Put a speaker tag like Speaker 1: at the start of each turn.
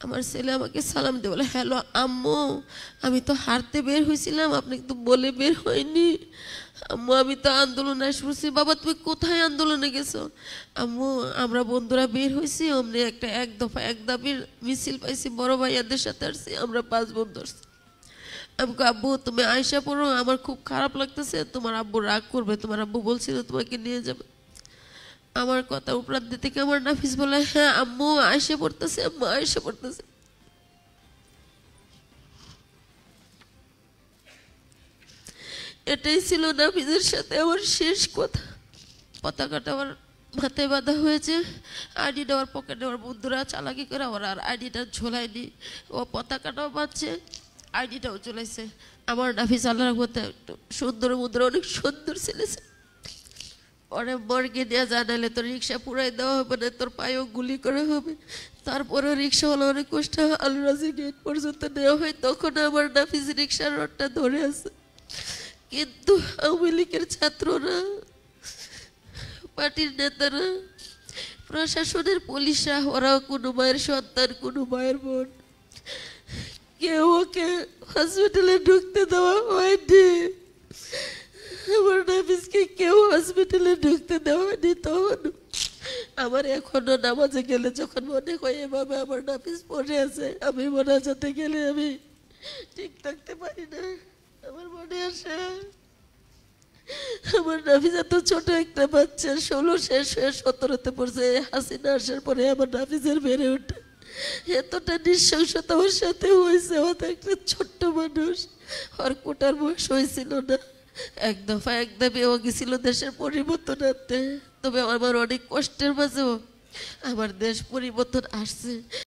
Speaker 1: আমার ছেলে আমাকে সালাম দিয়ে বলে, হ্যালো আম্মু, আমি তো হাঁটতে বের হয়েছিলাম, আপনাকে তো বলে বের হয়নি। আম্মু আমি তো আন্দোলনে আসছি। বাবা তুমি কোথায় আন্দোলনে গেছো? আম্মু আমরা বন্ধুরা বের হয়েছি, অমনি একটা এক দফা এক দাবির মিছিল পাইছি, বড় ভাইয়াদের সাথে আসছি, আমরা 5 বন্ধু আসছি। আমি আব্বু তুমি আয়সা পড়ো, আমার খুব খারাপ লাগতেছে, তোমার আব্বু রাগ করবে, তোমার আব্বু বলছিল তোমাকে নিয়ে যাবে। আমার কথা উপরান্ত থেকে আমার নাফিস বলে, হ্যাঁ আম্মু আয়সা পড়তেছে, আম্মু আয়সা পড়তেছে। এটাই ছিল নাফিসের সাথে আমার শেষ কথা। পতাকাটা আমার মাথায় বাঁধা হয়েছে, আইডিটা ওর পকেটে, ওর বন্ধুরা চালাকি করে ওর আর আইডিটা ঝোলায়নি, ও পতাকাটাও পাচ্ছে, আইডিটাও চলেছে। আমার নাফিস আল্লাহর মধ্যে একটু সুন্দর মুদ্রা, অনেক সুন্দর ছেলেছে। পরে মর্গে নিয়ে জানালে তোর রিক্সা পুরাই দেওয়া হবে না, তোর পায়েও গুলি করা হবে। তারপরে রিক্সা হলো অনেক কষ্ট, আলরাজি গেট পর্যন্ত নেওয়া হয়, তখন আমার নাফিস রিক্সার রডটা ধরে আছে। কিন্তু আওয়ামী লীগের ছাত্ররা, পার্টির নেতারা, প্রশাসনের পুলিশরা, ওরাও কোনো মায়ের সন্তান, কোনো মায়ের বোন, কেউ ওকে হসপিটালে ঢুকতে দেওয়া হয়নি। আমার নাফিসকে কেউ হসপিটালে ঢুকতে দেওয়া হয়নি। তখন আমার এখনো নামাজে গেলে যখন মনে হয় এভাবে আমার নাফিস পড়ে আছে, আমি মোনাজাতে গেলে আমি ঠিক থাকতে পারি না। আমার মনে আসে আমার নাফিস এত ছোট একটা বাচ্চা, 16 শেষ হয়ে 17-তে পড়ছে। হাসিনা আসার পরে আমার নাফিসের বেড়ে ওঠে, এতটা নৃশংসতা ওর সাথে হয়েছে। ও তো একটা ছোট্ট মানুষ, ওর কোটার বয়স হয়েছিল না। এক দফা এক দাবি ও গেছিল দেশের পরিবর্তন আনতে, তবে আমার অনেক কষ্টের মাঝেও আমার দেশ পরিবর্তন আসছে।